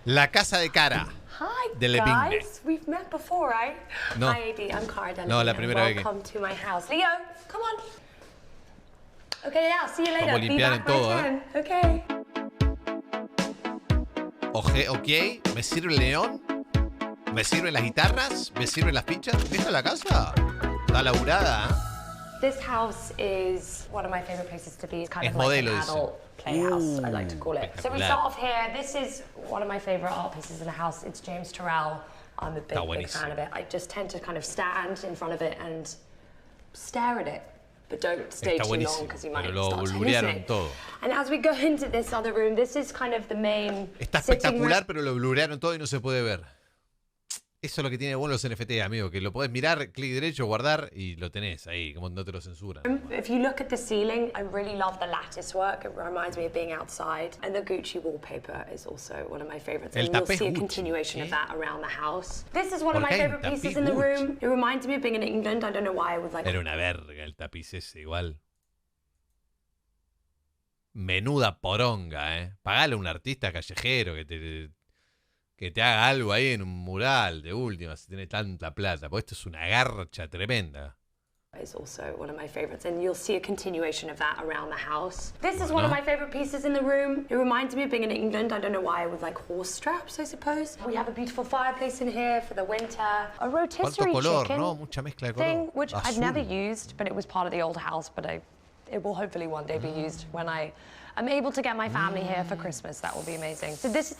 La casa de Cara Delevingne. Guys, we've met before, right? No. Hi, AD, I'm Cara Delevingne. No, la primera vez que... Welcome to my house. Leo, come on. Okay, yeah, see you later. Vamos a limpiar en todo, Okay. Ok, ¿me sirve el león? ¿Me sirven las guitarras? ¿Me sirven las fichas? ¿Esta es la casa? Está laburada, ¿eh? This house is one of my favorite places to be. It's kind of like modelo, an dice. adult playhouse, I like to call it. So we Espectacular. start off here. This is one of my favorite art pieces in the house. It's James Turrell. I'm a big fan of it. I just tend to kind of stand in front of it and stare at it. But don't stay too long because you might start to hallucinate. Todo. And as we go into this other room, this is kind of the main Está espectacular, pero lo blurearon todo y no se puede ver. Eso es lo que tiene bueno los NFT, amigo, que lo podés mirar, clic derecho, guardar y lo tenés ahí, como no te lo censuran. If you look at the ceiling, I really love the lattice work. It reminds me of being outside. And the Gucci wallpaper is also one of my favorites. And you'll see a continuation of that around the house. This is one of my favorite pieces in the room. It reminds me of being in England. I don't know why I would like... Era una verga el tapiz ese, igual. Menuda poronga, ¿eh? Pagale a un artista callejero que te haga algo ahí en un mural de última, si tiene tanta plata, porque esto es una garcha tremenda. Is also one of my favorites, and you'll see a continuation of that around the house. This is one of my favorite pieces in the room. It reminds me of being in England. I don't know why, with like horse straps, I suppose. We have a beautiful fireplace in here for the winter. A rotisserie chicken ¿no? Mucha mezcla de color. thing, which I've never used, but it was part of the old house, but it will hopefully one day be used when I'm able to get my family here for Christmas. That will be amazing. So this is...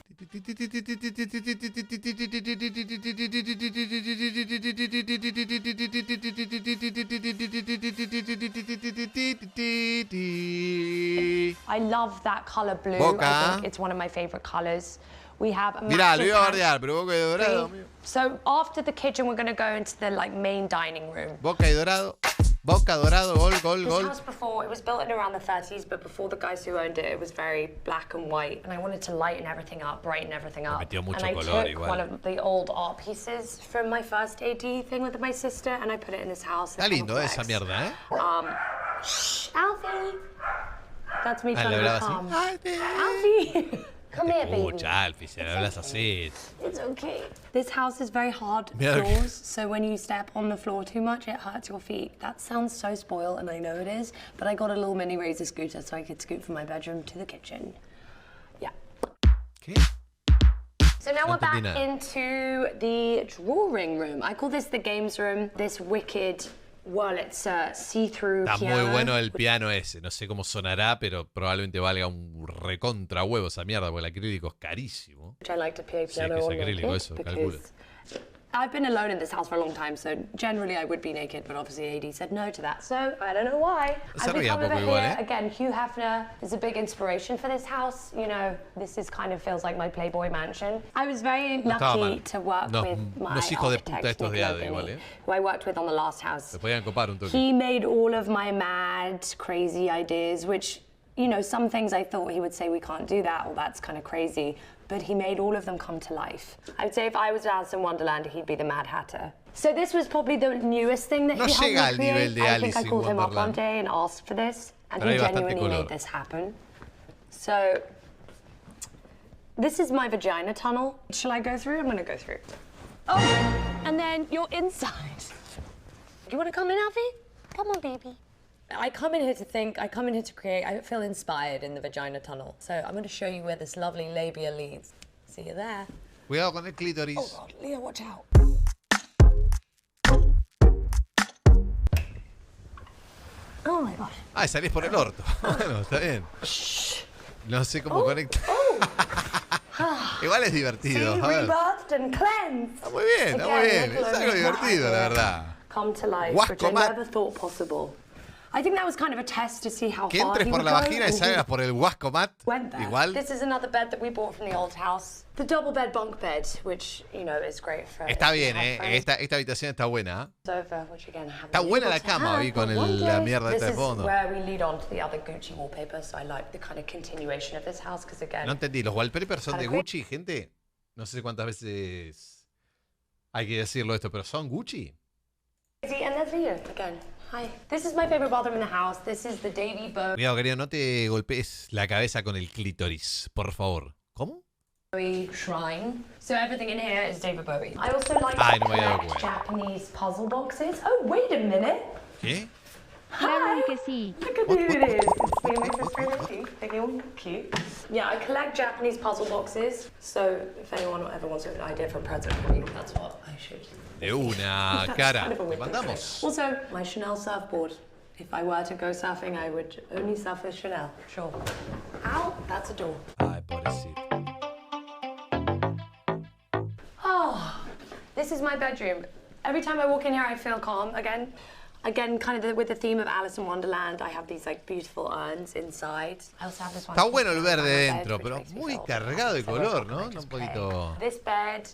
I love that color blue. Boca. I think it's one of my favorite colors. We have a Mirá, lo iba a bardear, pero boca y dorado, amigo. So after the kitchen, we're going to go into the main dining room. Boca y dorado. Boca, dorado, gol. This house before, it was built in around the 30s, but before the guys who owned it, it was very black and white. And I wanted to lighten everything up, brighten everything up. Metió mucho and I color, took igual. one of the old art pieces from my first AD thing with my sister, and I put it in this house. Está lindo esa mierda, ¿eh? Alfie! That's me trying to le be hablaba calm. así. Alfie! Come here, baby. Escucha, Alfie, si le hablas así. It's okay. This house is very hard Mira floors, so when you step on the floor too much, it hurts your feet. That sounds so spoiled, and I know it is, but I got a little mini razor scooter so I could scoot from my bedroom to the kitchen. Yeah. ¿Qué? So now we're back into the drawing room. I call this the games room. This wicked Wurlitzer see-through Está piano. muy bueno el piano ese. No sé cómo sonará, pero probablemente valga un recontra huevo esa mierda, porque el acrílico es carísimo. Which I like to play Sí, piano que es on acrílico, naked eso, calculo. because I've been alone in this house for a long time, so generally I would be naked, but obviously AD said no to that, so I don't know why. Se I've ría become un poco over igual, here. ¿eh? Again, Hugh Hefner is a big inspiration for this house. You know, this is kind of feels like my Playboy mansion. I was very lucky to work with my architect, who I worked with on the last house. Se podían copar un toque. He made all of my mad, crazy ideas, which, you know, some things I thought he would say we can't do that, or that's kind of crazy. But he made all of them come to life. I'd say if I was Alice in Wonderland, he'd be the Mad Hatter. So this was probably the newest thing that he helped me create. I think I called him up one day and asked for this, and he genuinely made this happen. So this is my vagina tunnel. Shall I go through? I'm gonna go through. Oh, and then you're inside. You wanna come in, Alfie? Come on, baby. I come in here to think, I come in here to create, I feel inspired in the vagina tunnel. So I'm going to show you where this lovely labia leads. See you there. Cuidado con el clítoris. Oh God, Leo, watch out. Oh my God. Ah, salís por el orto. Bueno, está bien. No sé cómo conectar. Igual es divertido. See, rebirthed and cleansed. Está muy bien, está muy bien. Es algo divertido, la verdad. Come to life, which I never thought possible. I think that was kind of a test to see how que far entres he por would la go, vagina y salgas por el Wascomat. Igual. This is another bed that we bought from the old house. The double bed bunk bed, which, you know, is great for... Está bien, esta habitación está buena. Sofa, which again, está buena la cama, vi con la mierda esta de fondo. This is where we lead on to the other Gucci wallpaper, so I like the kind of continuation of this house, because again... No entendí, ¿los wallpapers son de Gucci, gente? No sé cuántas veces hay que decirlo esto, pero ¿son Gucci? And there's Leo again. Hi. This is my favorite bathroom in the house. This is the Davy Bone. Cuidado, querido, no te golpees la cabeza con el clítoris, por favor. ¿Cómo? Bowie shrine. So everything in here is David Bowie. I also like Ay, no to me había dado collect cuenta. Japanese puzzle boxes. Oh, wait a minute. ¿Qué? Claro que sí. Look at who it is. It's me and my sister in the cute. They're all cute. Yeah, I collect Japanese puzzle boxes. So if anyone ever wants an idea for a present for me, that's what I should. De una, That's Cara. kind of a ¿Te weird thing to mandamos? say. Also, my Chanel surfboard. If I were to go surfing, I would only surf with Chanel. Sure. Ow, that's a door. Ay, pobrecito. Oh, this is my bedroom. Every time I walk in here, I feel calm again. Again, kind of with the theme of Alice in Wonderland, I have these like beautiful urns inside. I also have this one. Está bueno el verde bed, dentro, which pero makes me muy feel cargado de so color, I ¿no? just Un play. poquito. This bed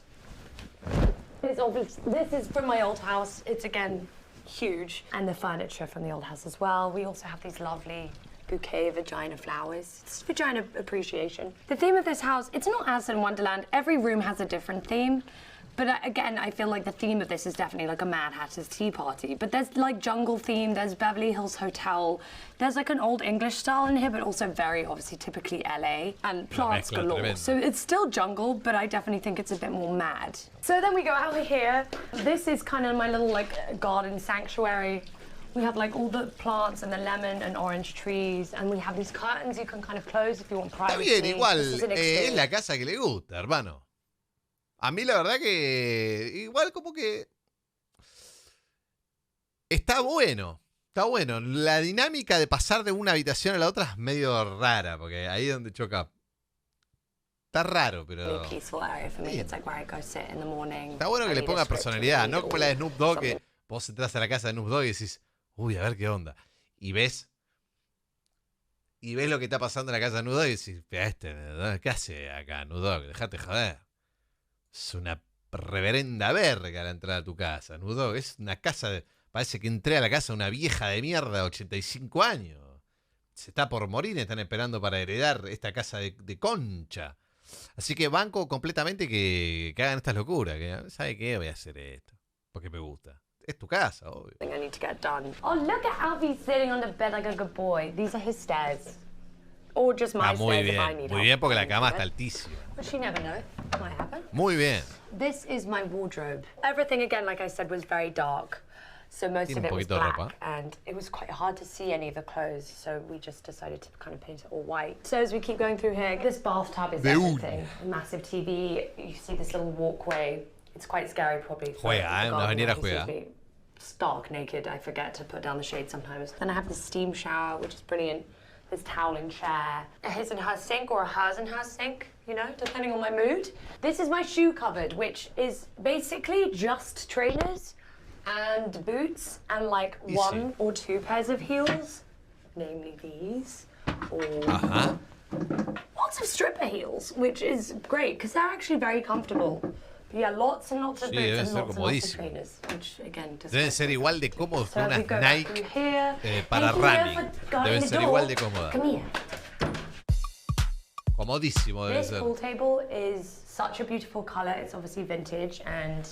this is from my old house. It's again huge, and the furniture from the old house as well. We also have these lovely bouquet of vagina flowers. It's vagina appreciation. The theme of this house, it's not Alice in Wonderland. Every room has a different theme. But again, I feel like the theme of this is definitely like a Mad Hatter's Tea Party. But there's like jungle theme, there's Beverly Hills Hotel. There's like an old English style in here, but also very obviously typically LA. And plants mezcla galore. tremenda. So it's still jungle, but I definitely think it's a bit more mad. So then we go out here. This is kind of my little like garden sanctuary. We have like all the plants and the lemon and orange trees, and we have these curtains you can kind of close if you want Está privacy. bien, igual. This is an Es exterior. la casa que le gusta, hermano. A mí la verdad que igual como que está bueno. Está bueno. La dinámica de pasar de una habitación a la otra es medio rara, porque ahí es donde choca. Está raro, pero Really peaceful area for me. It's like where I go sit in the morning. está bueno que I le need a ponga script to personalidad, read no como la de or Snoop Dogg, que something. vos entras a la casa de Snoop Dogg y decís, uy, a ver qué onda. Y ves lo que está pasando en la casa de Snoop Dogg y decís, ¿qué hace acá, Snoop Dogg? Dejate joder. Es una reverenda verga la entrada a tu casa, Snoop Dogg. Es una casa de... Parece que entré a la casa de una vieja de mierda de 85 años. Se está por morir y están esperando para heredar esta casa de concha. Así que banco completamente que hagan estas locuras. Que, ¿sabe qué? Voy a hacer esto. Porque me gusta. Es tu casa, obvio. I need to get done. Oh, look at Alfie sitting on the bed like a good boy. These are his stairs. Or just my Está muy stairs if I bien. need Muy help. bien porque la cama está altísima. But she never knows. Might happen. Muy bien. This is my wardrobe. Everything, again, like I said, was very dark. So most Tiene of un it was poquito de black, ropa. and it was quite hard to see any of the clothes, so we just decided to kind of paint it all white. So as we keep going through here, this bathtub is De una. everything. A massive TV, you see this little walkway. It's quite scary probably. for Juega, the ¿eh? garden. Una bañera You see juega. me stark naked, I forget to put down the shade sometimes. Then I have the steam shower, which is brilliant. This toweling chair, a his and her sink or a hers and her sink, you know, depending on my mood. This is my shoe cupboard, which is basically just trainers and boots and like Easy. 1 or 2 pairs of heels, namely these, or Ajá. lots of stripper heels, which is great because they're actually very comfortable. But yeah, lots and lots of Sí, boots deben and ser lots of comodísimos. trainers, which again does Deben ser igual de cómodos que So as we unas go back Nike through here, para thank you, Leah, running. for guarding Deben the ser door. igual de cómodas. Come here. Comodísimo debe This ser. pool table is such a beautiful color. It's obviously vintage and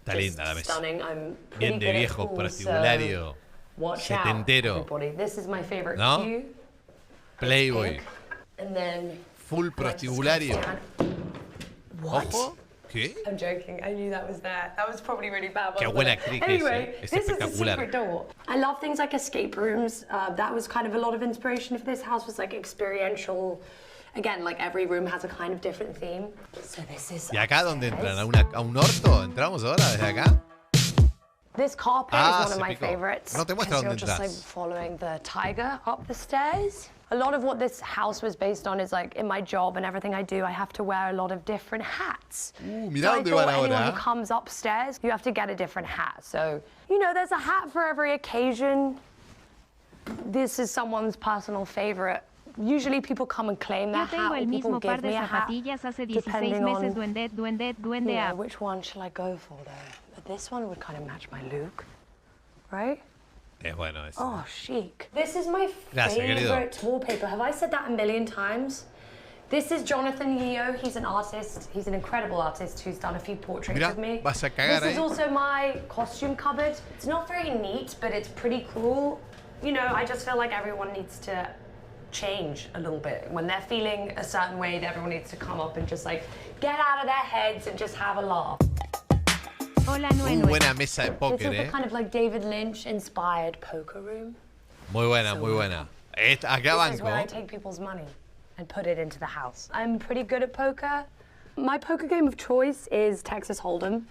Está just linda la mesa. stunning. I'm Bien pretty de good at viejo pools, prostibulario. so watch setentero. out, everybody. This is my favorite ¿No? hue. Playboy. Pink. And then Full prostibulario. What? Ojo. ¿Qué? I'm joking. I knew that was there. That was probably really bad. Qué wasn't buena it? actriz que es, Anyway, es this is the espectacular. secret door. I love things like escape rooms. That was kind of a lot of inspiration for this house. Was like experiential. Again, like every room has a kind of different theme. So this is. ¿Y acá dónde upstairs. entran? ¿A un orto? ¿Entramos ahora desde acá? This carpet Ah, is one se of my picó. favorites. No te muestra 'cause dónde you're just like entras. following the tiger up the stairs. A lot of what this house was based on is like in my job and everything I do, I have to wear a lot of different hats. Mirá So I dónde thought van anyone ahora. who comes upstairs, you have to get a different hat. So, you know, there's a hat for every occasion. This is someone's personal favorite. Usually people come and claim their Yo tengo hat, el or people mismo par give de me a hat. zapatillas hace 16 depending meses, on, duende you know, app. which one shall I go for though? But this one would kind of match my look, right? Es bueno eso. Oh, chic. This is my Gracias, querido. favorite wallpaper. Have I said that a million times? This is Jonathan Yeo. He's an artist. He's an incredible artist who's done a few portraits Mira, of me. vas a cagar This is ahí. also my costume cupboard. It's not very neat, but it's pretty cool. You know, I just feel like everyone needs to change a little bit. When they're feeling a certain way, everyone needs to come up and just like get out of their heads and just have a laugh. Hola, Muy Nue. buena mesa de This póker, is the kind of like David Lynch inspired poker room. Muy buena, muy buena. Acá This is where I banco. take people's money and put it into the house. I'm pretty good at poker. My poker game of choice is Texas Hold'em,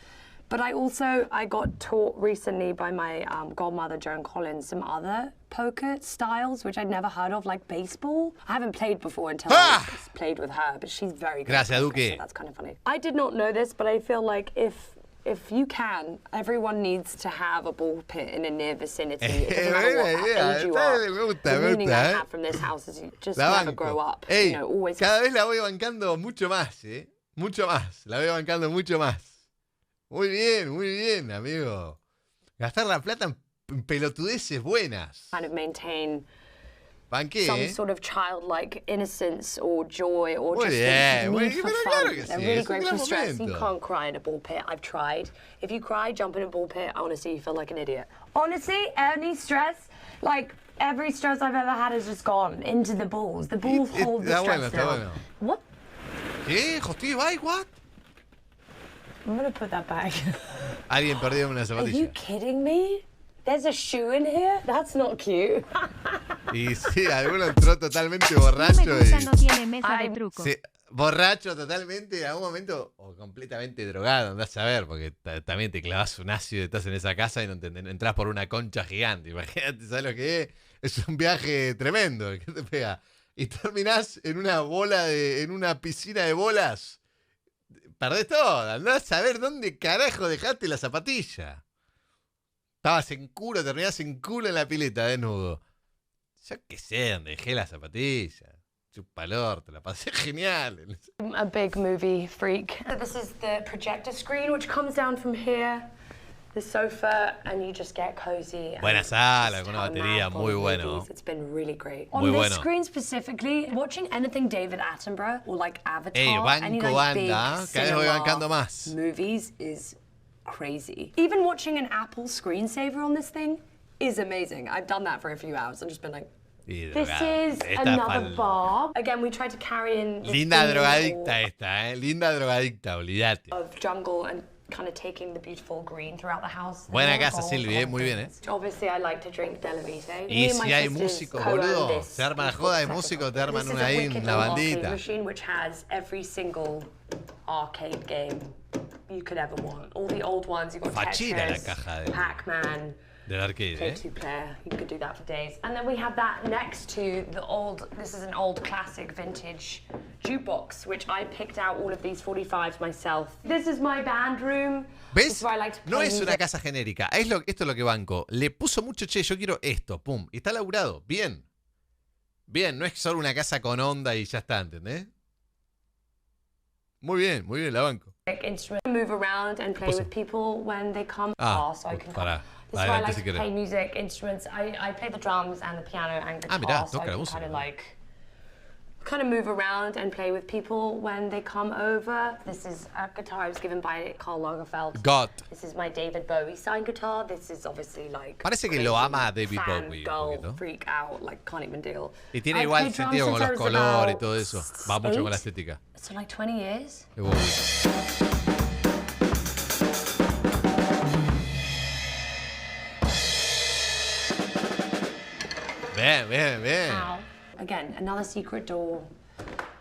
but I got taught recently by my godmother Joan Collins some other poker styles which I'd never heard of, like baseball. I haven't played before until I played with her, but she's very good. Gracias, at poker, Duque. so that's kind of funny. I did not know this, but I feel like if you can, everyone needs to have a ball pit in a near vicinity. It doesn't matter what age you are. The meaning I have from this house is you just never grow up. Ey, You know, always. cada vez la voy bancando mucho más, mucho más. La voy bancando mucho más. Muy bien, amigo. Gastar la plata en pelotudeces buenas. Kind of maintain Banqué, some sort of childlike innocence or joy or Muy just bien, a muy need bien, for pero fun. claro que They're sí, really es un great gran for stress. You momento. can't cry in a ball pit. I've tried. If you cry, jump in a ball pit. Honestly, you feel like an idiot. Honestly, any stress, like every stress I've ever had has just gone into the balls. The balls hold the Está stress bueno, está down. bueno. What? ¿Qué? ¿Hostia, bye, what? I'm gonna put that back. Alguien perdió una Are zapatilla. you kidding me? There's a shoe in here? That's not cute. Y sí, alguno entró totalmente No me borracho gusta, y... no tiene mesa de truco. Sí, borracho totalmente en algún momento o completamente drogado, andás a ver, porque también te clavas un ácido y estás en esa casa y no entras por una concha gigante. Imagínate, ¿sabes lo que es? Es un viaje tremendo, ¿qué te pega? Y terminás en en una piscina de bolas. Perdés todo, andás a ver dónde carajo dejaste la zapatilla. Estabas en culo, terminás en culo en la pileta, desnudo. Yo qué sé, dónde dejé la zapatilla. Chupalor, te la pasé genial. I'm a big movie freak. So this is the projector screen, which comes down from here, the sofa, and you just get cozy. Buena sala, con una Just batería, marathon muy of bueno. movies. It's been really great. Muy On this bueno. screen specifically, watching anything David Attenborough or like Avatar, any banco like big banda, cada vez voy cinema bancando más. movies is crazy. Even watching an Apple screensaver on this thing is amazing. I've done that for a few hours and just been like, Y this drogada. is Esta another bar. Again, we tried to carry in the Linda theme drogadicta esta, Linda drogadicta, olvídate. of jungle and kind of taking the beautiful green throughout the house. Buena And casa, gold Silvi, on muy bien, things. Obviously, I like to drink Delevingne. Y Me and my si hay sisters músicos, co-own boludo, this se arma la beautiful joda de setup. músicos, te arman This is una a ahí, wicked una little arcade bandita. machine which has every single arcade game you could ever want. All the old ones, you've got Fachina la Tetris, caja de- Pac-Man, Del arcade, play two-player. You could do that for days. And then we have that next to the old, this is an old classic vintage jukebox, which I picked out all of these 45s myself. This is my band room. This ¿Ves? is where I like to No play es una music. casa genérica. Esto es lo que banco. Le puso mucho, che, yo quiero esto, pum. Y está laburado. Bien. Bien, no es solo una casa con onda y ya está, ¿entendés? Muy bien, la banco. Instrument, move around and play with people when they come. So I can pará. This is where I Adelante like si to querés. play music, instruments. I play the drums and the piano and guitar. mirá, so toca I la can música, kind of ¿no? like move around and play with people when they come over. This is a guitar I was given by Karl Lagerfeld. God. This is my David Bowie signed guitar. This is obviously like Parece que lo ama a David fan Bowie un girl, poquito. freak out, like can't even deal. Y tiene I've igual played drums sentido con since I los was colores y about todo eso. Va mucho con la 8. estética. So like 20 years. De Bowie. Bien. Ow. Again, another secret door.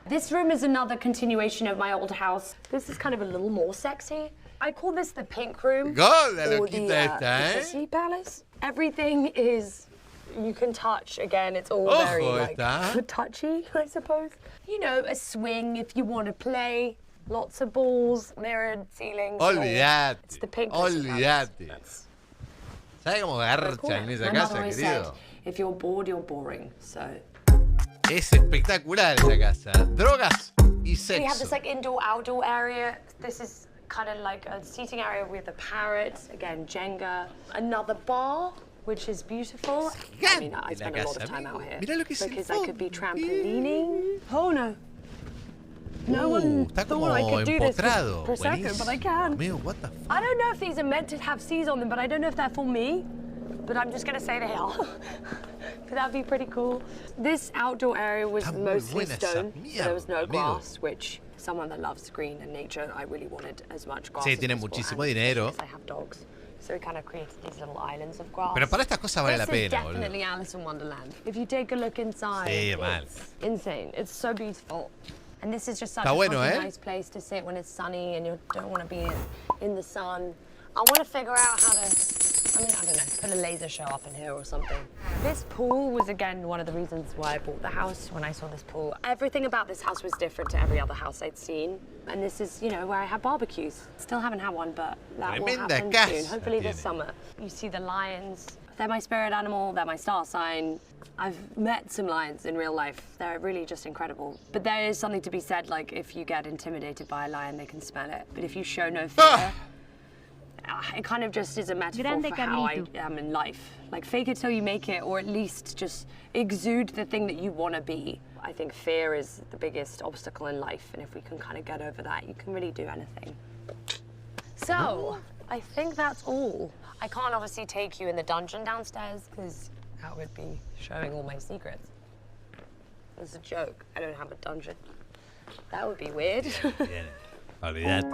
This room is another continuation of my old house. This is kind of a little more sexy. I call this the pink room. God, la or loquita the esta, ¿eh? Pussy Palace. Everything is, you can touch. Again, it's all Ojo very like esta. touchy, I suppose. You know, a swing if you want to play. Lots of balls, mirrored ceilings. and all. Olvídate. It's the pink Pussy Palace. Olvídate. That's ¿Sabes cómo that's cool. garcha en esa My casa, mother always querido? said, if you're bored, you're boring. So Es espectacular esa casa. Drogas y we have this sexo. like indoor-outdoor area. This is kind of like a seating area with a parrot. Again, Jenga. Another bar, which is beautiful. I mean, I Gigante spend la a lot of casa, time amigo. out here Mirá lo que es el because I could be fondo. trampolining. Oh no. No one Está como thought I could do this empotrado. for a second, but I Buenísimo. can. Amigo, what the fuck? I don't know if these are meant to have C's on them, but I don't know if they're for me. But I'm just gonna say they are. But that'd be pretty cool. This outdoor area was Está muy mostly buena esa stone, so there was no mierda, amigo. grass, which someone that loves green and nature, I really wanted as much grass Sí, as tiene possible, muchísimo and dinero. because I have dogs. So we kind of created these little islands of grass. Pero para estas cosas vale la This is pena, boludo. definitely Alice in Wonderland. If you take a look inside, Sí, mal. it's insane. It's so beautiful. And this is just such Está a bueno, fucking ¿eh? nice place to sit when it's sunny and you don't want to be in the sun. I want to figure out how to, I don't know, put a laser show up in here or something. This pool was, again, one of the reasons why I bought the house when I saw this pool. Everything about this house was different to every other house I'd seen. And this is, where I have barbecues. Still haven't had one, but that will Tremenda happen casa soon. Hopefully this tiene. summer. You see the lions. They're my spirit animal, they're my star sign. I've met some lions in real life. They're really just incredible. But there is something to be said, like if you get intimidated by a lion, they can smell it. But if you show no fear, it kind of just is a metaphor Grande for how I Carlito. am in life. Like fake it till you make it, or at least just exude the thing that you want to be. I think fear is the biggest obstacle in life, and if we can kind of get over that, you can really do anything. So, I think that's all. I can't obviously take you in the dungeon downstairs, because that would be showing all my secrets. It's a joke. I don't have a dungeon. That would be weird. Tiene. Olvídate.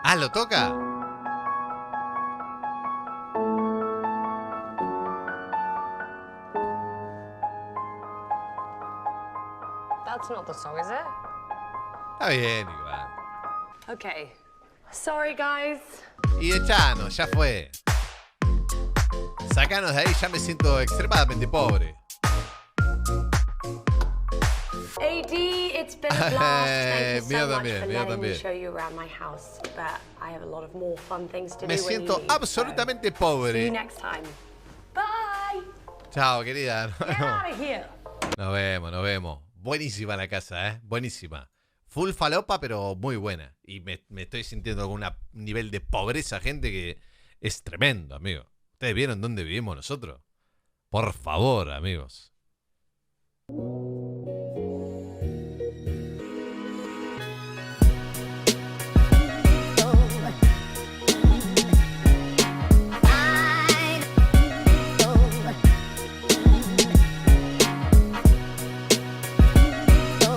Ah, ¿lo toca? That's not the song, is it? Está bien, igual. Okay. Sorry, guys. Y echanos, ya fue. Sacanos de ahí, ya me siento extremadamente pobre. AD, it's been a blast. Thank you Mío so much también, for mío letting me también. show you around my house. But I have a lot of more fun things to Me do when you siento leave, absolutamente so see pobre. you next time. Bye. Chao, querida. Nos Get vemos. out of here. Nos vemos, nos vemos. Buenísima la casa, ¿eh? Buenísima. Full falopa, pero muy buena. Y me estoy sintiendo con un nivel de pobreza, gente, que es tremendo, amigo. ¿Ustedes vieron dónde vivimos nosotros? Por favor, amigos.